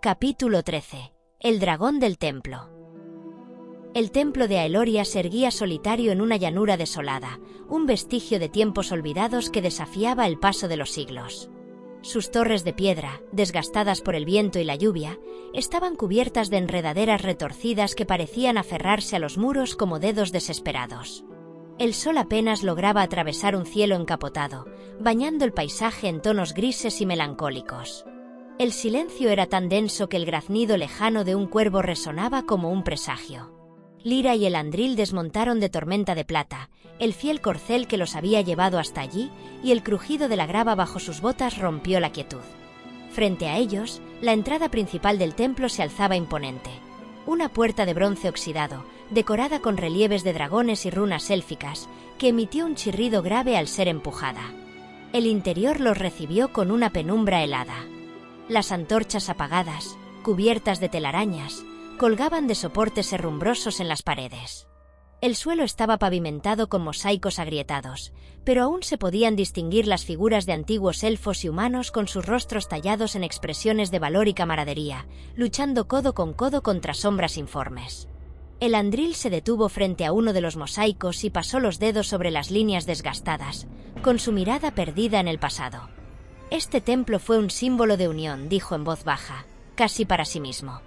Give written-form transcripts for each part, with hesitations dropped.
Capítulo 13. El dragón del templo. El templo de Aeloria se erguía solitario en una llanura desolada, un vestigio de tiempos olvidados que desafiaba el paso de los siglos. Sus torres de piedra, desgastadas por el viento y la lluvia, estaban cubiertas de enredaderas retorcidas que parecían aferrarse a los muros como dedos desesperados. El sol apenas lograba atravesar un cielo encapotado, bañando el paisaje en tonos grises y melancólicos. El silencio era tan denso que el graznido lejano de un cuervo resonaba como un presagio. Lira y Elandril desmontaron de Tormenta de Plata, el fiel corcel que los había llevado hasta allí, y el crujido de la grava bajo sus botas rompió la quietud. Frente a ellos, la entrada principal del templo se alzaba imponente. Una puerta de bronce oxidado, decorada con relieves de dragones y runas élficas, que emitió un chirrido grave al ser empujada. El interior los recibió con una penumbra helada. Las antorchas apagadas, cubiertas de telarañas, colgaban de soportes herrumbrosos en las paredes. El suelo estaba pavimentado con mosaicos agrietados, pero aún se podían distinguir las figuras de antiguos elfos y humanos con sus rostros tallados en expresiones de valor y camaradería, luchando codo con codo contra sombras informes. Elandril se detuvo frente a uno de los mosaicos y pasó los dedos sobre las líneas desgastadas, con su mirada perdida en el pasado. «Este templo fue un símbolo de unión», dijo en voz baja, casi para sí mismo.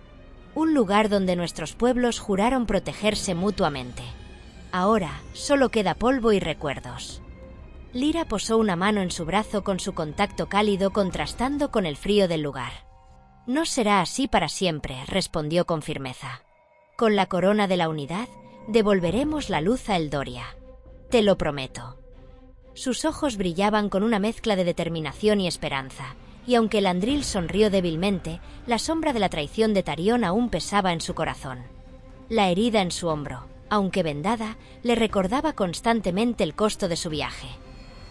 «Un lugar donde nuestros pueblos juraron protegerse mutuamente. Ahora solo queda polvo y recuerdos». Lira posó una mano en su brazo con su contacto cálido contrastando con el frío del lugar. «No será así para siempre», respondió con firmeza. «Con la corona de la unidad, devolveremos la luz a Eldoria. Te lo prometo». Sus ojos brillaban con una mezcla de determinación y esperanza, y aunque Elandril sonrió débilmente, la sombra de la traición de Tarion aún pesaba en su corazón. La herida en su hombro, aunque vendada, le recordaba constantemente el costo de su viaje.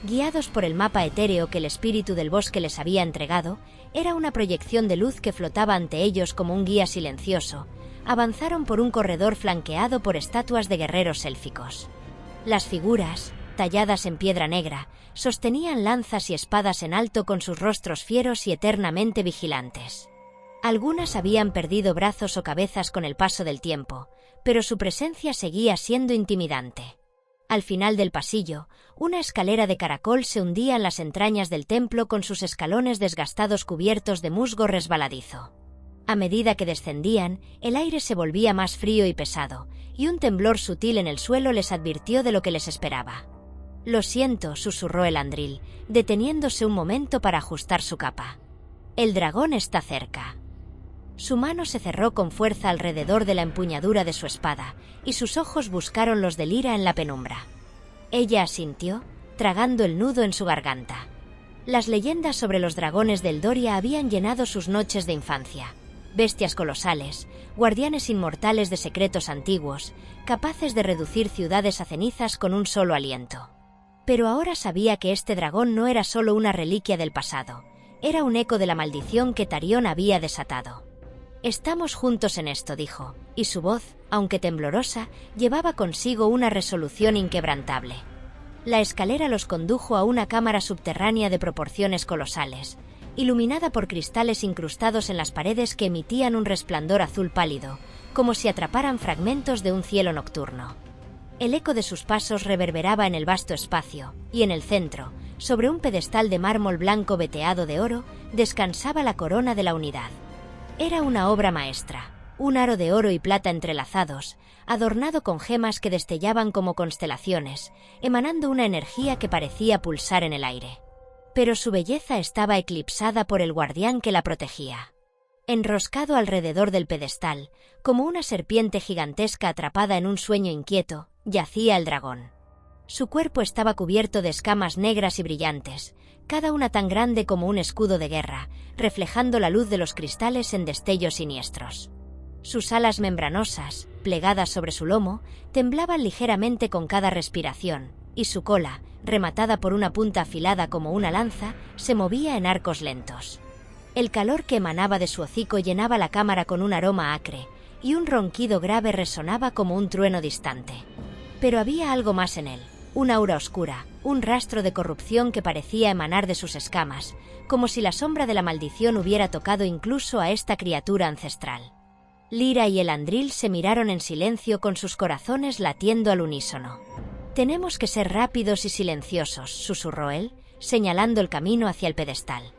Guiados por el mapa etéreo que el espíritu del bosque les había entregado, era una proyección de luz que flotaba ante ellos como un guía silencioso. Avanzaron por un corredor flanqueado por estatuas de guerreros élficos. Las figuras, talladas en piedra negra, sostenían lanzas y espadas en alto con sus rostros fieros y eternamente vigilantes. Algunas habían perdido brazos o cabezas con el paso del tiempo, pero su presencia seguía siendo intimidante. Al final del pasillo, una escalera de caracol se hundía en las entrañas del templo con sus escalones desgastados cubiertos de musgo resbaladizo. A medida que descendían, el aire se volvía más frío y pesado, y un temblor sutil en el suelo les advirtió de lo que les esperaba. «Lo siento», susurró Elandril, deteniéndose un momento para ajustar su capa. «El dragón está cerca». Su mano se cerró con fuerza alrededor de la empuñadura de su espada, y sus ojos buscaron los de Lira en la penumbra. Ella asintió, tragando el nudo en su garganta. Las leyendas sobre los dragones de Eldoria habían llenado sus noches de infancia. Bestias colosales, guardianes inmortales de secretos antiguos, capaces de reducir ciudades a cenizas con un solo aliento. Pero ahora sabía que este dragón no era solo una reliquia del pasado, era un eco de la maldición que Tarion había desatado. «Estamos juntos en esto», dijo, y su voz, aunque temblorosa, llevaba consigo una resolución inquebrantable. La escalera los condujo a una cámara subterránea de proporciones colosales, iluminada por cristales incrustados en las paredes que emitían un resplandor azul pálido, como si atraparan fragmentos de un cielo nocturno. El eco de sus pasos reverberaba en el vasto espacio, y en el centro, sobre un pedestal de mármol blanco veteado de oro, descansaba la corona de la unidad. Era una obra maestra, un aro de oro y plata entrelazados, adornado con gemas que destellaban como constelaciones, emanando una energía que parecía pulsar en el aire. Pero su belleza estaba eclipsada por el guardián que la protegía. Enroscado alrededor del pedestal, como una serpiente gigantesca atrapada en un sueño inquieto, yacía el dragón. Su cuerpo estaba cubierto de escamas negras y brillantes, cada una tan grande como un escudo de guerra, reflejando la luz de los cristales en destellos siniestros. Sus alas membranosas, plegadas sobre su lomo, temblaban ligeramente con cada respiración, y su cola, rematada por una punta afilada como una lanza, se movía en arcos lentos. El calor que emanaba de su hocico llenaba la cámara con un aroma acre, y un ronquido grave resonaba como un trueno distante. Pero había algo más en él, un aura oscura, un rastro de corrupción que parecía emanar de sus escamas, como si la sombra de la maldición hubiera tocado incluso a esta criatura ancestral. Lyra y Elandril se miraron en silencio con sus corazones latiendo al unísono. «Tenemos que ser rápidos y silenciosos», susurró él, señalando el camino hacia el pedestal.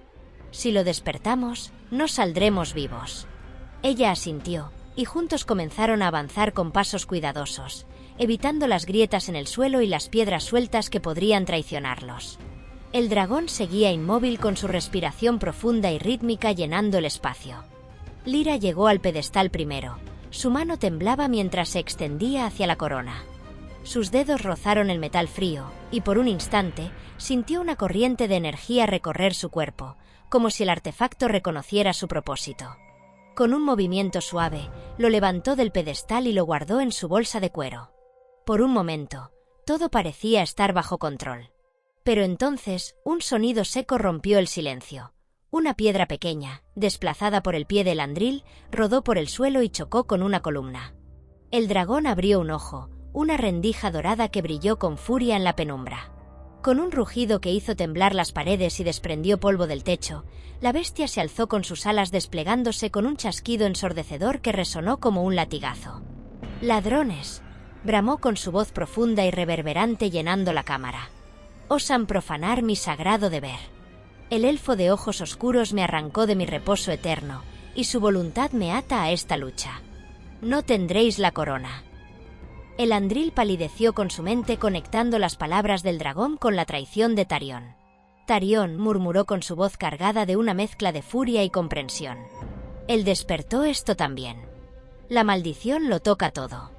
«Si lo despertamos, no saldremos vivos». Ella asintió, y juntos comenzaron a avanzar con pasos cuidadosos, evitando las grietas en el suelo y las piedras sueltas que podrían traicionarlos. El dragón seguía inmóvil con su respiración profunda y rítmica llenando el espacio. Lyra llegó al pedestal primero. Su mano temblaba mientras se extendía hacia la corona. Sus dedos rozaron el metal frío, y por un instante, sintió una corriente de energía recorrer su cuerpo, como si el artefacto reconociera su propósito. Con un movimiento suave, lo levantó del pedestal y lo guardó en su bolsa de cuero. Por un momento, todo parecía estar bajo control. Pero entonces, un sonido seco rompió el silencio. Una piedra pequeña, desplazada por el pie de Elandril, rodó por el suelo y chocó con una columna. El dragón abrió un ojo, una rendija dorada que brilló con furia en la penumbra. Con un rugido que hizo temblar las paredes y desprendió polvo del techo, la bestia se alzó con sus alas desplegándose con un chasquido ensordecedor que resonó como un latigazo. «¡Ladrones!», bramó con su voz profunda y reverberante llenando la cámara. «Osan profanar mi sagrado deber. El elfo de ojos oscuros me arrancó de mi reposo eterno, y su voluntad me ata a esta lucha. No tendréis la corona». Elandril palideció con su mente conectando las palabras del dragón con la traición de Tarion. «Tarion», murmuró con su voz cargada de una mezcla de furia y comprensión. «Él despertó esto también. La maldición lo toca todo».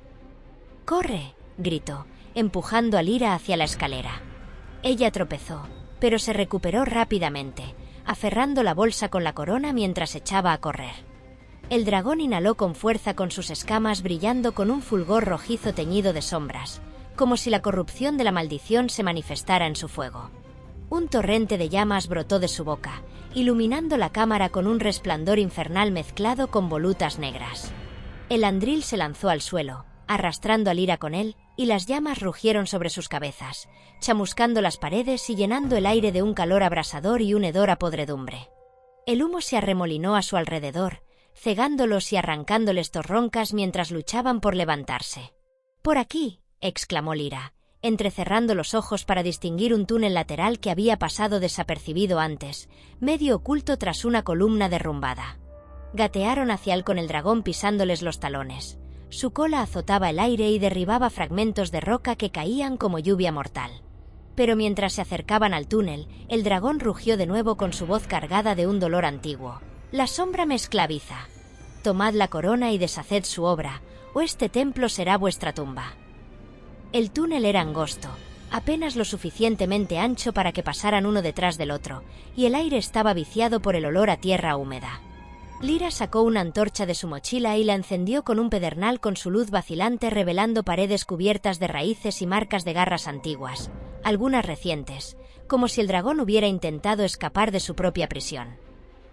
«¡Corre!», gritó, empujando a Lyra hacia la escalera. Ella tropezó, pero se recuperó rápidamente, aferrando la bolsa con la corona mientras echaba a correr. El dragón inhaló con fuerza con sus escamas brillando con un fulgor rojizo teñido de sombras, como si la corrupción de la maldición se manifestara en su fuego. Un torrente de llamas brotó de su boca, iluminando la cámara con un resplandor infernal mezclado con volutas negras. Elandril se lanzó al suelo, arrastrando a Lyra con él, y las llamas rugieron sobre sus cabezas, chamuscando las paredes y llenando el aire de un calor abrasador y un hedor a podredumbre. El humo se arremolinó a su alrededor, cegándolos y arrancándoles torroncas mientras luchaban por levantarse. «¡Por aquí!», exclamó Lyra, entrecerrando los ojos para distinguir un túnel lateral que había pasado desapercibido antes, medio oculto tras una columna derrumbada. Gatearon hacia él con el dragón pisándoles los talones. Su cola azotaba el aire y derribaba fragmentos de roca que caían como lluvia mortal. Pero mientras se acercaban al túnel, el dragón rugió de nuevo con su voz cargada de un dolor antiguo. «La sombra me esclaviza. Tomad la corona y deshaced su obra, o este templo será vuestra tumba». El túnel era angosto, apenas lo suficientemente ancho para que pasaran uno detrás del otro, y el aire estaba viciado por el olor a tierra húmeda. Lyra sacó una antorcha de su mochila y la encendió con un pedernal con su luz vacilante revelando paredes cubiertas de raíces y marcas de garras antiguas, algunas recientes, como si el dragón hubiera intentado escapar de su propia prisión.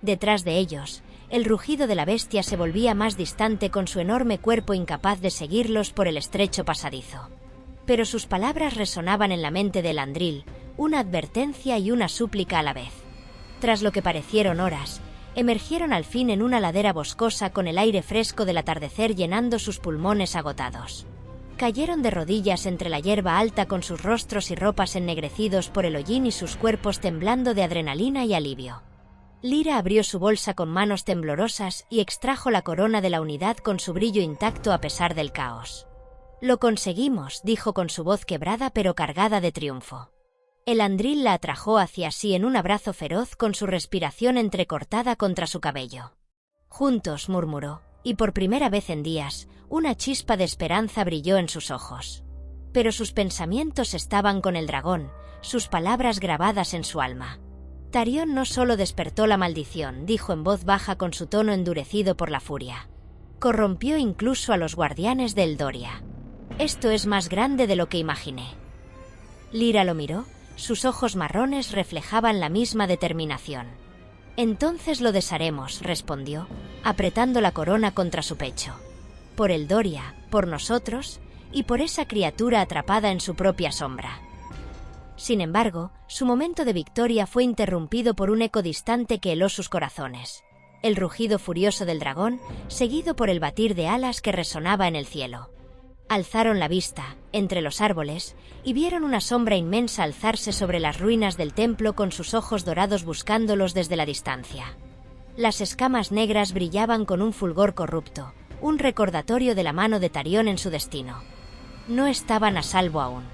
Detrás de ellos, el rugido de la bestia se volvía más distante con su enorme cuerpo incapaz de seguirlos por el estrecho pasadizo. Pero sus palabras resonaban en la mente de Elandril, una advertencia y una súplica a la vez. Tras lo que parecieron horas, emergieron al fin en una ladera boscosa con el aire fresco del atardecer llenando sus pulmones agotados. Cayeron de rodillas entre la hierba alta con sus rostros y ropas ennegrecidos por el hollín y sus cuerpos temblando de adrenalina y alivio. Lyra abrió su bolsa con manos temblorosas y extrajo la corona de la unidad con su brillo intacto a pesar del caos. «Lo conseguimos», dijo con su voz quebrada pero cargada de triunfo. Elandril la atrajo hacia sí en un abrazo feroz con su respiración entrecortada contra su cabello. «Juntos», murmuró, y por primera vez en días, una chispa de esperanza brilló en sus ojos. Pero sus pensamientos estaban con el dragón, sus palabras grabadas en su alma. «Tarion no solo despertó la maldición», dijo en voz baja con su tono endurecido por la furia. «Corrompió incluso a los guardianes de Eldoria. Esto es más grande de lo que imaginé». Lyra lo miró, sus ojos marrones reflejaban la misma determinación. «Entonces lo desharemos», respondió, apretando la corona contra su pecho. «Por Eldoria, por nosotros, y por esa criatura atrapada en su propia sombra». Sin embargo, su momento de victoria fue interrumpido por un eco distante que heló sus corazones. El rugido furioso del dragón, seguido por el batir de alas que resonaba en el cielo. Alzaron la vista, entre los árboles, y vieron una sombra inmensa alzarse sobre las ruinas del templo con sus ojos dorados buscándolos desde la distancia. Las escamas negras brillaban con un fulgor corrupto, un recordatorio de la mano de Tarion en su destino. No estaban a salvo aún.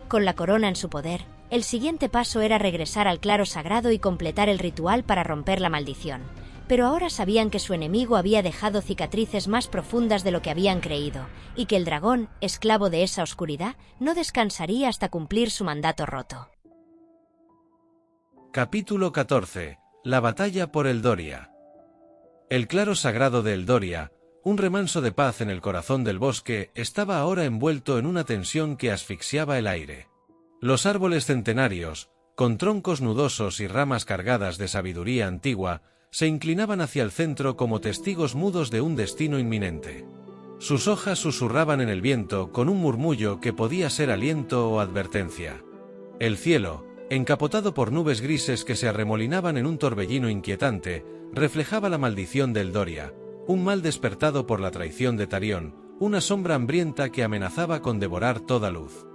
Con la corona en su poder, el siguiente paso era regresar al claro sagrado y completar el ritual para romper la maldición. Pero ahora sabían que su enemigo había dejado cicatrices más profundas de lo que habían creído, y que el dragón, esclavo de esa oscuridad, no descansaría hasta cumplir su mandato roto. Capítulo 14. La batalla por Eldoria. El claro sagrado de Eldoria, un remanso de paz en el corazón del bosque, estaba ahora envuelto en una tensión que asfixiaba el aire. Los árboles centenarios, con troncos nudosos y ramas cargadas de sabiduría antigua, se inclinaban hacia el centro como testigos mudos de un destino inminente. Sus hojas susurraban en el viento con un murmullo que podía ser aliento o advertencia. El cielo, encapotado por nubes grises que se arremolinaban en un torbellino inquietante, reflejaba la maldición de Eldoria, un mal despertado por la traición de Tarion, una sombra hambrienta que amenazaba con devorar toda luz.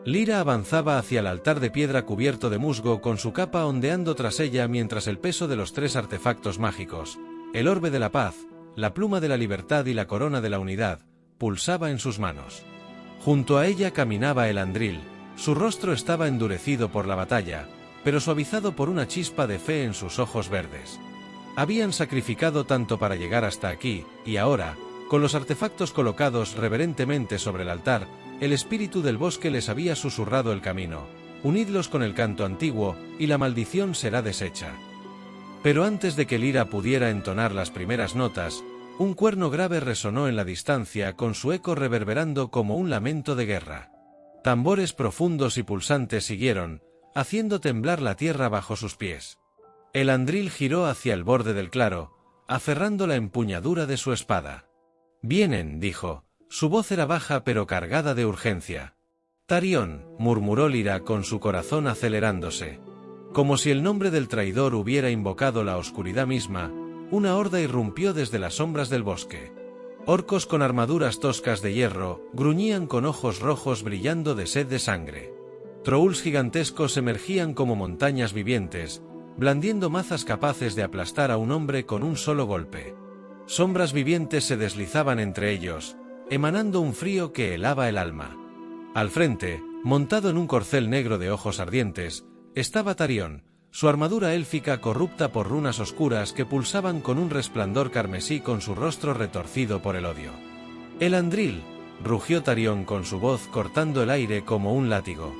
Lyra avanzaba hacia el altar de piedra cubierto de musgo con su capa ondeando tras ella mientras el peso de los 3 artefactos mágicos, el orbe de la paz, la pluma de la libertad y la corona de la unidad, pulsaba en sus manos. Junto a ella caminaba Elandril, su rostro estaba endurecido por la batalla, pero suavizado por una chispa de fe en sus ojos verdes. Habían sacrificado tanto para llegar hasta aquí, y ahora, con los artefactos colocados reverentemente sobre el altar, el espíritu del bosque les había susurrado el camino. Unidlos con el canto antiguo, y la maldición será deshecha. Pero antes de que Lyra pudiera entonar las primeras notas, un cuerno grave resonó en la distancia con su eco reverberando como un lamento de guerra. Tambores profundos y pulsantes siguieron, haciendo temblar la tierra bajo sus pies. Elandril giró hacia el borde del claro, aferrando la empuñadura de su espada. «Vienen», dijo. Su voz era baja pero cargada de urgencia. «Tarion», murmuró Lyra con su corazón acelerándose. Como si el nombre del traidor hubiera invocado la oscuridad misma, una horda irrumpió desde las sombras del bosque. Orcos con armaduras toscas de hierro, gruñían con ojos rojos brillando de sed de sangre. Trolls gigantescos emergían como montañas vivientes, blandiendo mazas capaces de aplastar a un hombre con un solo golpe. Sombras vivientes se deslizaban entre ellos, emanando un frío que helaba el alma. Al frente, montado en un corcel negro de ojos ardientes, estaba Tarion, su armadura élfica corrupta por runas oscuras que pulsaban con un resplandor carmesí con su rostro retorcido por el odio. «Elandril», rugió Tarion con su voz cortando el aire como un látigo.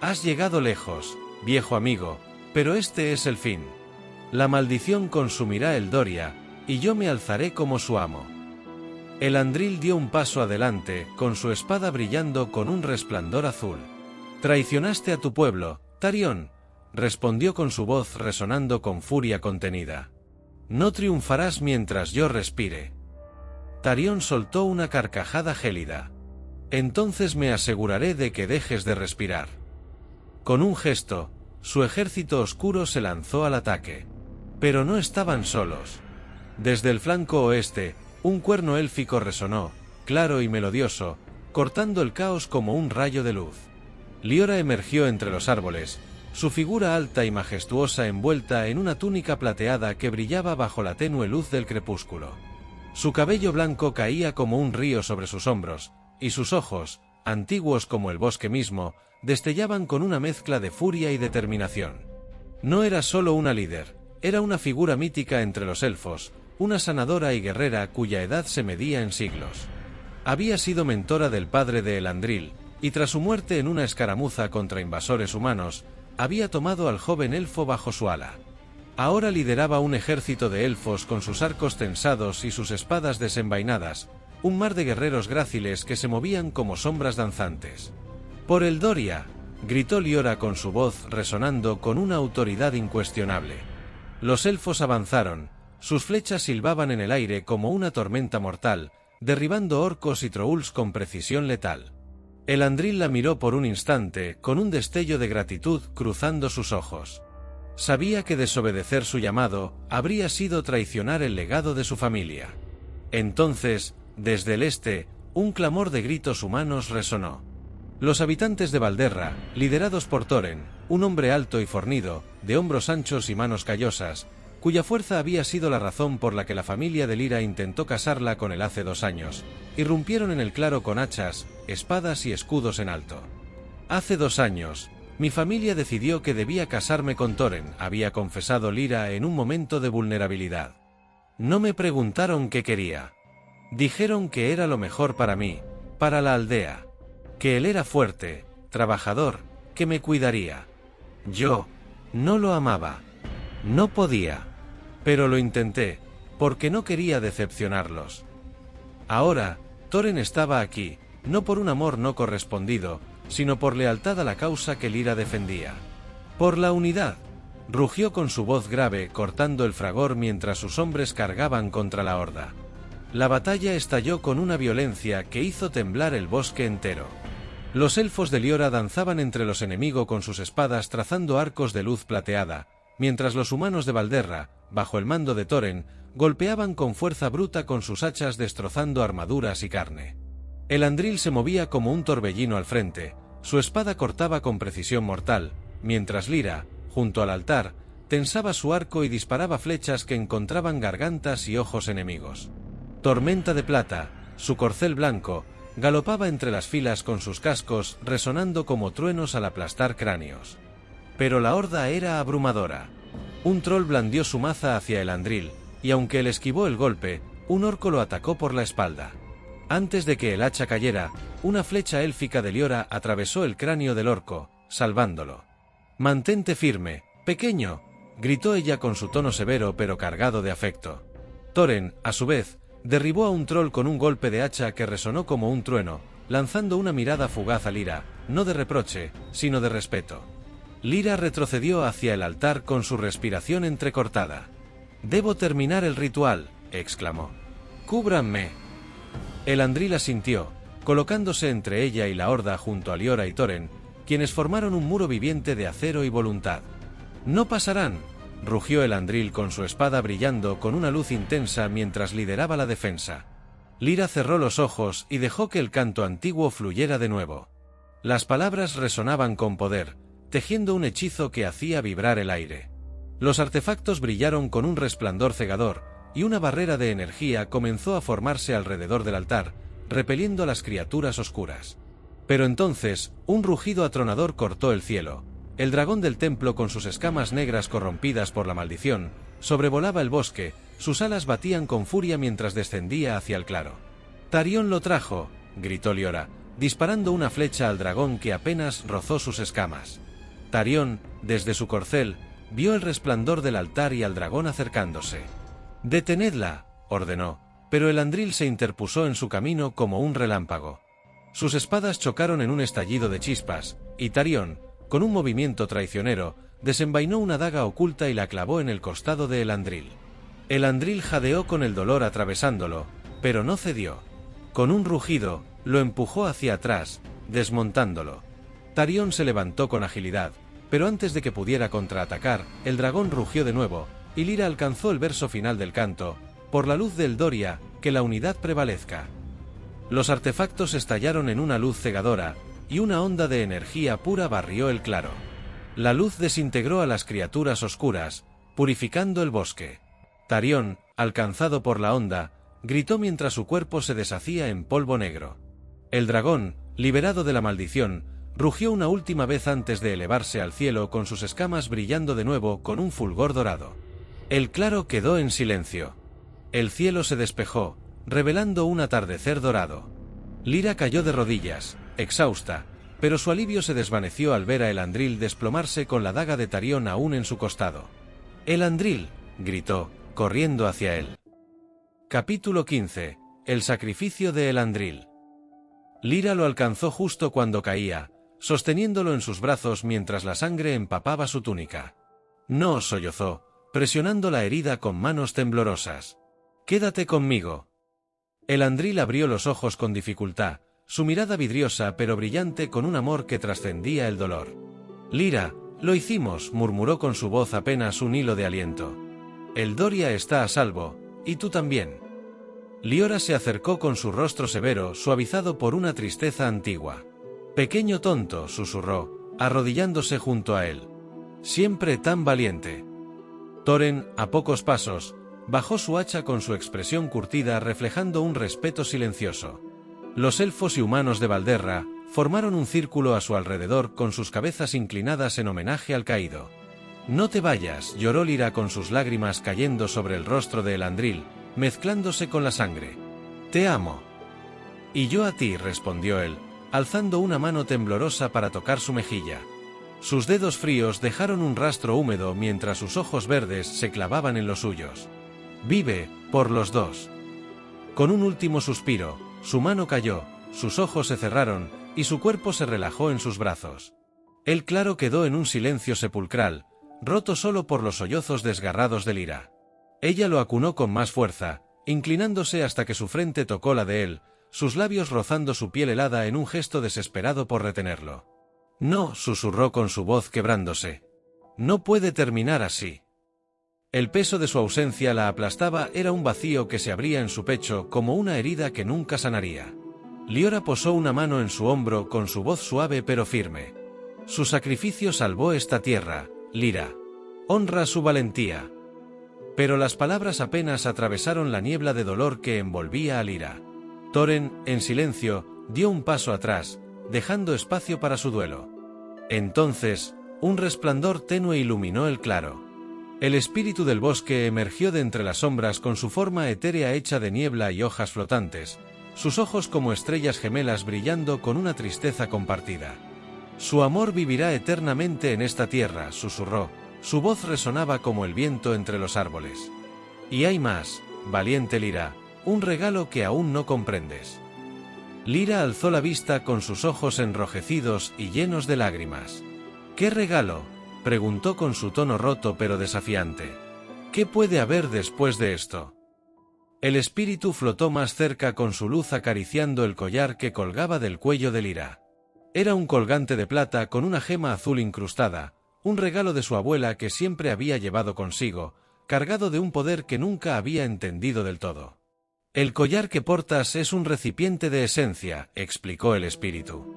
«Has llegado lejos, viejo amigo, pero este es el fin. La maldición consumirá Eldoria, y yo me alzaré como su amo». Elandril dio un paso adelante, con su espada brillando con un resplandor azul. «Traicionaste a tu pueblo, Tarion», respondió con su voz resonando con furia contenida. «No triunfarás mientras yo respire». Tarion soltó una carcajada gélida. «Entonces me aseguraré de que dejes de respirar». Con un gesto, su ejército oscuro se lanzó al ataque. Pero no estaban solos. Desde el flanco oeste, un cuerno élfico resonó, claro y melodioso, cortando el caos como un rayo de luz. Liora emergió entre los árboles, su figura alta y majestuosa envuelta en una túnica plateada que brillaba bajo la tenue luz del crepúsculo. Su cabello blanco caía como un río sobre sus hombros, y sus ojos, antiguos como el bosque mismo, destellaban con una mezcla de furia y determinación. No era solo una líder, era una figura mítica entre los elfos, una sanadora y guerrera cuya edad se medía en siglos. Había sido mentora del padre de Elandril, y tras su muerte en una escaramuza contra invasores humanos, había tomado al joven elfo bajo su ala. Ahora lideraba un ejército de elfos con sus arcos tensados y sus espadas desenvainadas, un mar de guerreros gráciles que se movían como sombras danzantes. «Por Eldoria», gritó Liora con su voz resonando con una autoridad incuestionable. Los elfos avanzaron, sus flechas silbaban en el aire como una tormenta mortal, derribando orcos y trolls con precisión letal. Elandril la miró por un instante, con un destello de gratitud cruzando sus ojos. Sabía que desobedecer su llamado habría sido traicionar el legado de su familia. Entonces, desde el este, un clamor de gritos humanos resonó. Los habitantes de Valderra, liderados por Thoren, un hombre alto y fornido, de hombros anchos y manos callosas, cuya fuerza había sido la razón por la que la familia de Lyra intentó casarla con él hace 2 años, irrumpieron en el claro con hachas, espadas y escudos en alto. Hace 2 años, mi familia decidió que debía casarme con Thoren, había confesado Lyra en un momento de vulnerabilidad. No me preguntaron qué quería. Dijeron que era lo mejor para mí, para la aldea. Que él era fuerte, trabajador, que me cuidaría. Yo no lo amaba. No podía. Pero lo intenté, porque no quería decepcionarlos. Ahora, Thoren estaba aquí, no por un amor no correspondido, sino por lealtad a la causa que Lyra defendía. Por la unidad, rugió con su voz grave, cortando el fragor mientras sus hombres cargaban contra la horda. La batalla estalló con una violencia que hizo temblar el bosque entero. Los elfos de Liora danzaban entre los enemigos con sus espadas trazando arcos de luz plateada, mientras los humanos de Valderra, bajo el mando de Thoren, golpeaban con fuerza bruta con sus hachas destrozando armaduras y carne. Elandril se movía como un torbellino al frente, su espada cortaba con precisión mortal, mientras Lyra, junto al altar, tensaba su arco y disparaba flechas que encontraban gargantas y ojos enemigos. Tormenta de Plata, su corcel blanco, galopaba entre las filas con sus cascos resonando como truenos al aplastar cráneos. Pero la horda era abrumadora. Un troll blandió su maza hacia Elandril, y aunque él esquivó el golpe, un orco lo atacó por la espalda. Antes de que el hacha cayera, una flecha élfica de Liora atravesó el cráneo del orco, salvándolo. «Mantente firme, pequeño», gritó ella con su tono severo pero cargado de afecto. Thoren, a su vez, derribó a un troll con un golpe de hacha que resonó como un trueno, lanzando una mirada fugaz a Lyra, no de reproche, sino de respeto. Lyra retrocedió hacia el altar con su respiración entrecortada. «Debo terminar el ritual», exclamó. «Cúbranme». Elandril asintió, colocándose entre ella y la horda junto a Liora y Thoren, quienes formaron un muro viviente de acero y voluntad. «No pasarán», rugió Elandril con su espada brillando con una luz intensa mientras lideraba la defensa. Lyra cerró los ojos y dejó que el canto antiguo fluyera de nuevo. Las palabras resonaban con poder, tejiendo un hechizo que hacía vibrar el aire. Los artefactos brillaron con un resplandor cegador, y una barrera de energía comenzó a formarse alrededor del altar, repeliendo a las criaturas oscuras. Pero entonces, un rugido atronador cortó el cielo. El dragón del templo, con sus escamas negras corrompidas por la maldición, sobrevolaba el bosque, sus alas batían con furia mientras descendía hacia el claro. «Tarion lo trajo», gritó Liora, disparando una flecha al dragón que apenas rozó sus escamas. Tarion, desde su corcel, vio el resplandor del altar y al dragón acercándose. «Detenedla», ordenó, pero Elandril se interpuso en su camino como un relámpago. Sus espadas chocaron en un estallido de chispas, y Tarion, con un movimiento traicionero, desenvainó una daga oculta y la clavó en el costado de Elandril. Elandril jadeó con el dolor atravesándolo, pero no cedió. Con un rugido, lo empujó hacia atrás, desmontándolo. Tarion se levantó con agilidad, pero antes de que pudiera contraatacar, el dragón rugió de nuevo, y Lyra alcanzó el verso final del canto: «Por la luz del Doria, que la unidad prevalezca». Los artefactos estallaron en una luz cegadora, y una onda de energía pura barrió el claro. La luz desintegró a las criaturas oscuras, purificando el bosque. Tarion, alcanzado por la onda, gritó mientras su cuerpo se deshacía en polvo negro. El dragón, liberado de la maldición, rugió una última vez antes de elevarse al cielo con sus escamas brillando de nuevo con un fulgor dorado. El claro quedó en silencio. El cielo se despejó, revelando un atardecer dorado. Lyra cayó de rodillas, exhausta, pero su alivio se desvaneció al ver a Elandril desplomarse con la daga de Tarion aún en su costado. «Elandril», gritó, corriendo hacia él. Capítulo 15. El sacrificio de Elandril. Lyra lo alcanzó justo cuando caía, sosteniéndolo en sus brazos mientras la sangre empapaba su túnica. «No», sollozó, presionando la herida con manos temblorosas. «Quédate conmigo». Elandril abrió los ojos con dificultad, su mirada vidriosa pero brillante con un amor que trascendía el dolor. «Lyra, lo hicimos», murmuró con su voz apenas un hilo de aliento. «El Doria está a salvo, y tú también». Liora se acercó con su rostro severo, suavizado por una tristeza antigua. «Pequeño tonto», susurró, arrodillándose junto a él. «Siempre tan valiente». Thorin, a pocos pasos, bajó su hacha con su expresión curtida reflejando un respeto silencioso. Los elfos y humanos de Valderra formaron un círculo a su alrededor con sus cabezas inclinadas en homenaje al caído. «No te vayas», lloró Lyra con sus lágrimas cayendo sobre el rostro de Elandril, mezclándose con la sangre. «Te amo». «Y yo a ti», respondió él, alzando una mano temblorosa para tocar su mejilla. Sus dedos fríos dejaron un rastro húmedo mientras sus ojos verdes se clavaban en los suyos. «Vive, por los dos». Con un último suspiro, su mano cayó, sus ojos se cerraron, y su cuerpo se relajó en sus brazos. El claro quedó en un silencio sepulcral, roto solo por los sollozos desgarrados de Lyra. Ella lo acunó con más fuerza, inclinándose hasta que su frente tocó la de él, sus labios rozando su piel helada en un gesto desesperado por retenerlo. «No», susurró con su voz quebrándose. «No puede terminar así». El peso de su ausencia la aplastaba, era un vacío que se abría en su pecho como una herida que nunca sanaría. Liora posó una mano en su hombro con su voz suave pero firme. «Su sacrificio salvó esta tierra, Lyra. Honra su valentía». Pero las palabras apenas atravesaron la niebla de dolor que envolvía a Lyra. Thorin, en silencio, dio un paso atrás, dejando espacio para su duelo. Entonces, un resplandor tenue iluminó el claro. El espíritu del bosque emergió de entre las sombras con su forma etérea hecha de niebla y hojas flotantes, sus ojos como estrellas gemelas brillando con una tristeza compartida. «Su amor vivirá eternamente en esta tierra», susurró, su voz resonaba como el viento entre los árboles. «Y hay más, valiente Lyra, un regalo que aún no comprendes». Lyra alzó la vista con sus ojos enrojecidos y llenos de lágrimas. «¿Qué regalo?», preguntó con su tono roto pero desafiante. «¿Qué puede haber después de esto?». El espíritu flotó más cerca con su luz acariciando el collar que colgaba del cuello de Lyra. Era un colgante de plata con una gema azul incrustada, un regalo de su abuela que siempre había llevado consigo, cargado de un poder que nunca había entendido del todo. «El collar que portas es un recipiente de esencia», explicó el espíritu.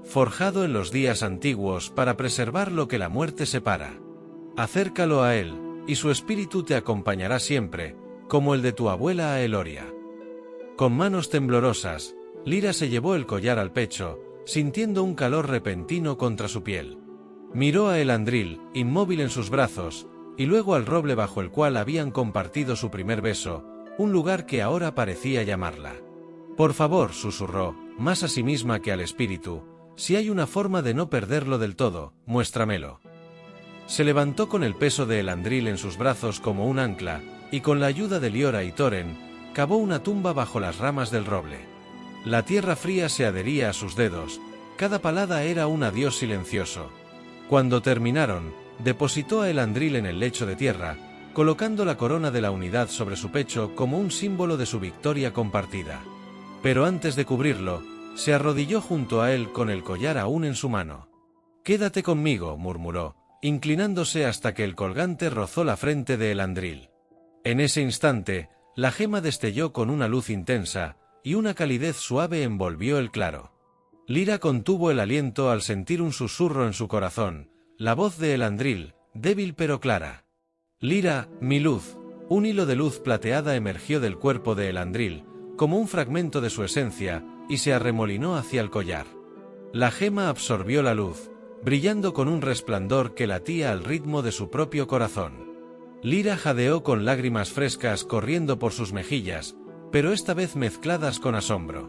«Forjado en los días antiguos para preservar lo que la muerte separa. Acércalo a él, y su espíritu te acompañará siempre, como el de tu abuela a Eloria». Con manos temblorosas, Lyra se llevó el collar al pecho, sintiendo un calor repentino contra su piel. Miró a Elandril, inmóvil en sus brazos, y luego al roble bajo el cual habían compartido su primer beso, un lugar que ahora parecía llamarla. «Por favor», susurró, más a sí misma que al espíritu, «si hay una forma de no perderlo del todo, muéstramelo». Se levantó con el peso de Elandril en sus brazos como un ancla, y con la ayuda de Liora y Thorin, cavó una tumba bajo las ramas del roble. La tierra fría se adhería a sus dedos, cada palada era un adiós silencioso. Cuando terminaron, depositó a Elandril en el lecho de tierra, colocando la corona de la unidad sobre su pecho como un símbolo de su victoria compartida. Pero antes de cubrirlo, se arrodilló junto a él con el collar aún en su mano. «Quédate conmigo», murmuró, inclinándose hasta que el colgante rozó la frente de Elandril. En ese instante, la gema destelló con una luz intensa, y una calidez suave envolvió el claro. Lyra contuvo el aliento al sentir un susurro en su corazón, la voz de Elandril, débil pero clara. «Lyra, mi luz». Un hilo de luz plateada emergió del cuerpo de Elandril, como un fragmento de su esencia, y se arremolinó hacia el collar. La gema absorbió la luz, brillando con un resplandor que latía al ritmo de su propio corazón. Lyra jadeó con lágrimas frescas corriendo por sus mejillas, pero esta vez mezcladas con asombro.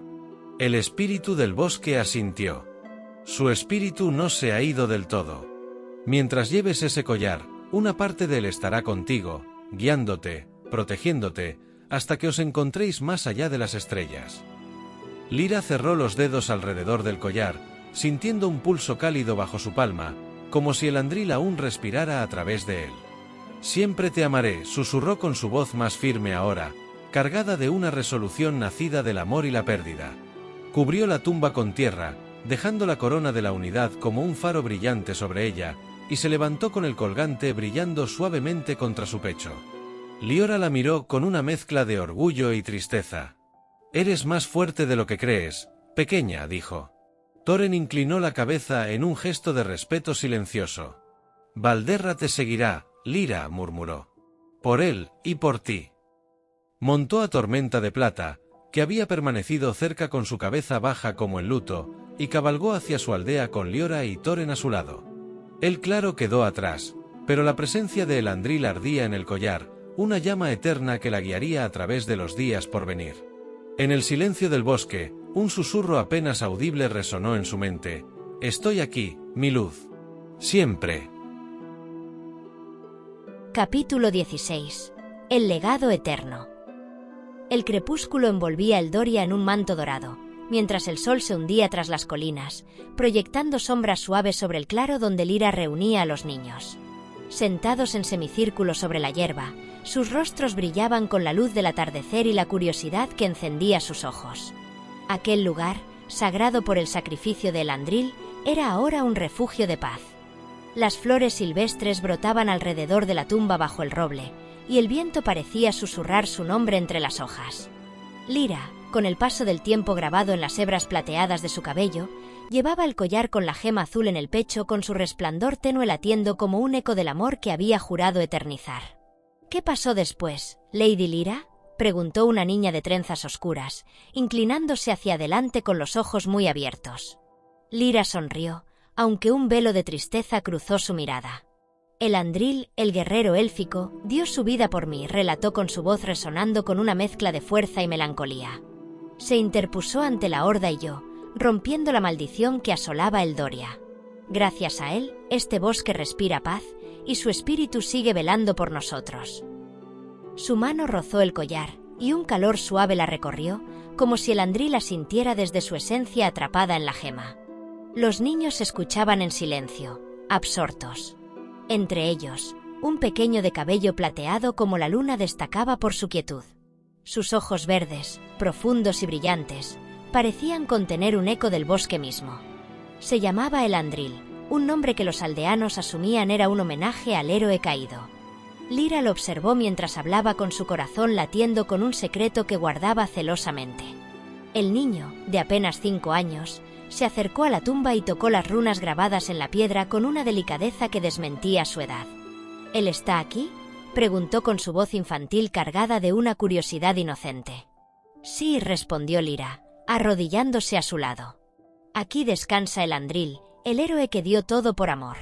El espíritu del bosque asintió. «Su espíritu no se ha ido del todo. Mientras lleves ese collar, una parte de él estará contigo, guiándote, protegiéndote, hasta que os encontréis más allá de las estrellas». Lyra cerró los dedos alrededor del collar, sintiendo un pulso cálido bajo su palma, como si Elandril aún respirara a través de él. «Siempre te amaré», susurró con su voz más firme ahora, cargada de una resolución nacida del amor y la pérdida. Cubrió la tumba con tierra, dejando la corona de la unidad como un faro brillante sobre ella, y se levantó con el colgante brillando suavemente contra su pecho. Liora la miró con una mezcla de orgullo y tristeza. «Eres más fuerte de lo que crees, pequeña», dijo. Thorin inclinó la cabeza en un gesto de respeto silencioso. «Valderra te seguirá», Lyra murmuró. «Por él y por ti». Montó a Tormenta de Plata, que había permanecido cerca con su cabeza baja como en luto, y cabalgó hacia su aldea con Liora y Thorin a su lado. El claro quedó atrás, pero la presencia de Elandril ardía en el collar, una llama eterna que la guiaría a través de los días por venir. En el silencio del bosque, un susurro apenas audible resonó en su mente. «Estoy aquí, mi luz. Siempre». Capítulo 16. El legado eterno. El crepúsculo envolvía el Doria en un manto dorado, mientras el sol se hundía tras las colinas, proyectando sombras suaves sobre el claro donde Lyra reunía a los niños. Sentados en semicírculo sobre la hierba, sus rostros brillaban con la luz del atardecer y la curiosidad que encendía sus ojos. Aquel lugar, sagrado por el sacrificio de Elandril, era ahora un refugio de paz. Las flores silvestres brotaban alrededor de la tumba bajo el roble, y el viento parecía susurrar su nombre entre las hojas. Lyra, con el paso del tiempo grabado en las hebras plateadas de su cabello, llevaba el collar con la gema azul en el pecho con su resplandor tenue latiendo como un eco del amor que había jurado eternizar. «¿Qué pasó después, Lady Lyra?», preguntó una niña de trenzas oscuras, inclinándose hacia adelante con los ojos muy abiertos. Lyra sonrió, aunque un velo de tristeza cruzó su mirada. «Elandril, el guerrero élfico, dio su vida por mí», relató con su voz resonando con una mezcla de fuerza y melancolía. «Se interpuso ante la horda y yo, rompiendo la maldición que asolaba el Doria. Gracias a él, este bosque respira paz, y su espíritu sigue velando por nosotros». Su mano rozó el collar, y un calor suave la recorrió, como si Elandril la sintiera desde su esencia atrapada en la gema. Los niños escuchaban en silencio, absortos. Entre ellos, un pequeño de cabello plateado como la luna destacaba por su quietud. Sus ojos verdes, profundos y brillantes, parecían contener un eco del bosque mismo. Se llamaba Elandril, un nombre que los aldeanos asumían era un homenaje al héroe caído. Lyra lo observó mientras hablaba con su corazón latiendo con un secreto que guardaba celosamente. El niño, de apenas 5 años, se acercó a la tumba y tocó las runas grabadas en la piedra con una delicadeza que desmentía su edad. «¿Él está aquí?», preguntó con su voz infantil cargada de una curiosidad inocente. «Sí», respondió Lyra, arrodillándose a su lado. «Aquí descansa Elandril, el héroe que dio todo por amor».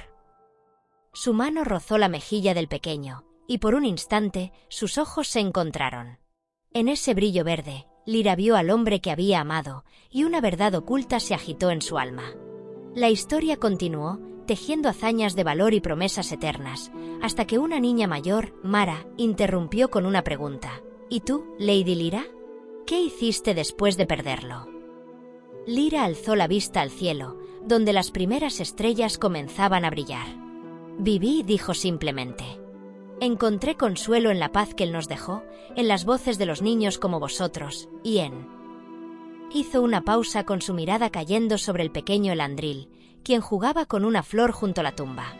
Su mano rozó la mejilla del pequeño, y por un instante sus ojos se encontraron. En ese brillo verde, Lyra vio al hombre que había amado, y una verdad oculta se agitó en su alma. La historia continuó, tejiendo hazañas de valor y promesas eternas, hasta que una niña mayor, Mara, interrumpió con una pregunta. «¿Y tú, Lady Lyra? ¿Qué hiciste después de perderlo?». Lyra alzó la vista al cielo, donde las primeras estrellas comenzaban a brillar. «Viví», dijo simplemente. «Encontré consuelo en la paz que él nos dejó, en las voces de los niños como vosotros, y en...». Hizo una pausa con su mirada cayendo sobre el pequeño Elandril, quien jugaba con una flor junto a la tumba.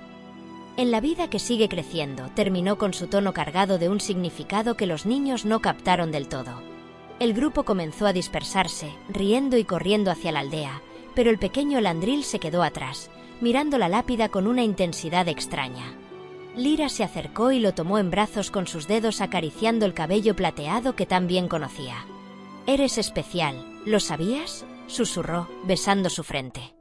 «En la vida que sigue creciendo», terminó con su tono cargado de un significado que los niños no captaron del todo. El grupo comenzó a dispersarse, riendo y corriendo hacia la aldea, pero el pequeño Elandril se quedó atrás, mirando la lápida con una intensidad extraña. Lyra se acercó y lo tomó en brazos con sus dedos acariciando el cabello plateado que tan bien conocía. «Eres especial, ¿lo sabías?», susurró, besando su frente.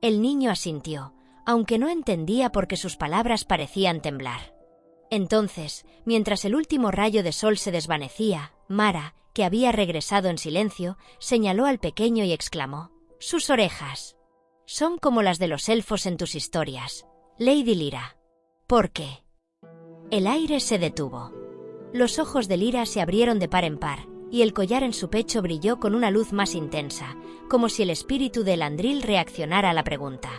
El niño asintió, aunque no entendía por qué sus palabras parecían temblar. Entonces, mientras el último rayo de sol se desvanecía, Mara, que había regresado en silencio, señaló al pequeño y exclamó: «Sus orejas son como las de los elfos en tus historias, Lady Lyra». «¿Por qué?». El aire se detuvo. Los ojos de Lyra se abrieron de par en par, y el collar en su pecho brilló con una luz más intensa, como si el espíritu de Elandril reaccionara a la pregunta.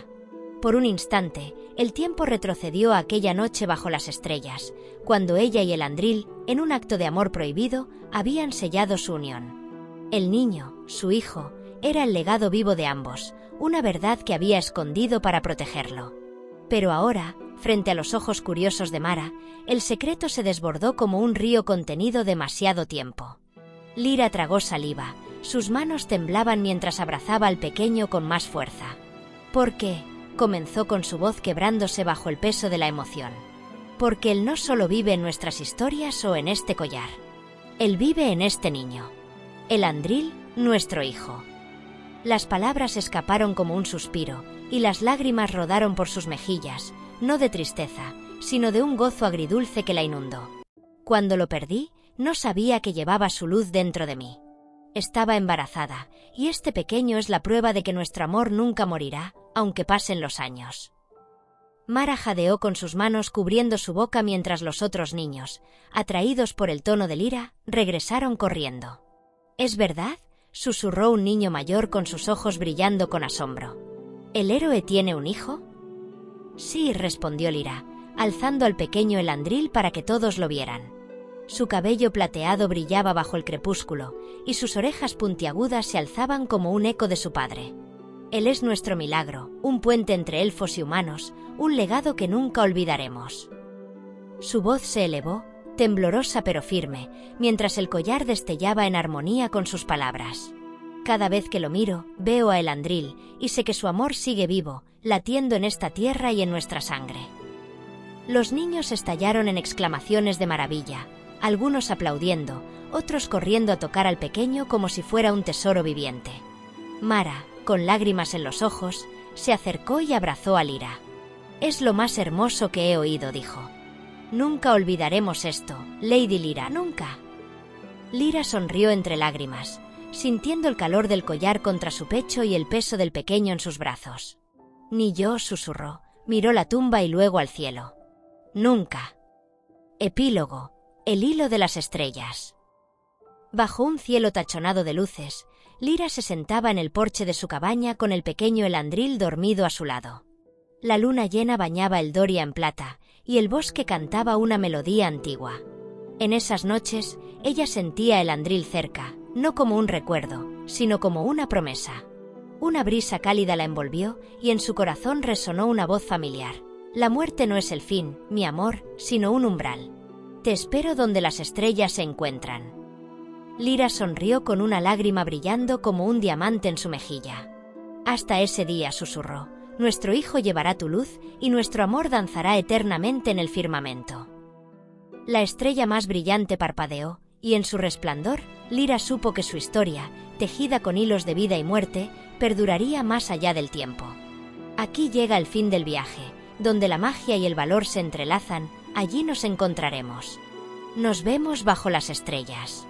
Por un instante, el tiempo retrocedió a aquella noche bajo las estrellas, cuando ella y Elandril, en un acto de amor prohibido, habían sellado su unión. El niño, su hijo, Era el legado vivo de ambos, una verdad que había escondido para protegerlo. Pero ahora, frente a los ojos curiosos de Mara, el secreto se desbordó como un río contenido demasiado tiempo. Lyra tragó saliva, sus manos temblaban mientras abrazaba al pequeño con más fuerza. ¿Por qué?, comenzó con su voz quebrándose bajo el peso de la emoción. Porque él no solo vive en nuestras historias o en este collar. Él vive en este niño. Elandril, nuestro hijo. Las palabras escaparon como un suspiro, y las lágrimas rodaron por sus mejillas, no de tristeza, sino de un gozo agridulce que la inundó. Cuando lo perdí, no sabía que llevaba su luz dentro de mí. Estaba embarazada, y este pequeño es la prueba de que nuestro amor nunca morirá, aunque pasen los años. Mara jadeó con sus manos cubriendo su boca mientras los otros niños, atraídos por el tono de Lyra, regresaron corriendo. ¿Es verdad?, susurró un niño mayor con sus ojos brillando con asombro. ¿El héroe tiene un hijo? Sí, respondió Lyra, alzando al pequeño Elandril para que todos lo vieran. Su cabello plateado brillaba bajo el crepúsculo, y sus orejas puntiagudas se alzaban como un eco de su padre. Él es nuestro milagro, un puente entre elfos y humanos, un legado que nunca olvidaremos. Su voz se elevó, temblorosa pero firme, mientras el collar destellaba en armonía con sus palabras. Cada vez que lo miro, veo a Elandril, y sé que su amor sigue vivo, latiendo en esta tierra y en nuestra sangre. Los niños estallaron en exclamaciones de maravilla, algunos aplaudiendo, otros corriendo a tocar al pequeño como si fuera un tesoro viviente. Mara, con lágrimas en los ojos, se acercó y abrazó a Lyra. «Es lo más hermoso que he oído», dijo. «Nunca olvidaremos esto, Lady Lyra, nunca». Lyra sonrió entre lágrimas, sintiendo el calor del collar contra su pecho y el peso del pequeño en sus brazos. «Ni yo», susurró, miró la tumba y luego al cielo. «Nunca». Epílogo. El hilo de las estrellas. Bajo un cielo tachonado de luces, Lyra se sentaba en el porche de su cabaña con el pequeño Elandril dormido a su lado. La luna llena bañaba el Doria en plata, y el bosque cantaba una melodía antigua. En esas noches, ella sentía a Elandril cerca, no como un recuerdo, sino como una promesa. Una brisa cálida la envolvió, y en su corazón resonó una voz familiar. «La muerte no es el fin, mi amor, sino un umbral. Te espero donde las estrellas se encuentran». Lyra sonrió con una lágrima brillando como un diamante en su mejilla. «Hasta ese día», susurró, «nuestro hijo llevará tu luz y nuestro amor danzará eternamente en el firmamento». La estrella más brillante parpadeó, y en su resplandor, Lyra supo que su historia, tejida con hilos de vida y muerte, perduraría más allá del tiempo. Aquí llega el fin del viaje, donde la magia y el valor se entrelazan, allí nos encontraremos. Nos vemos bajo las estrellas.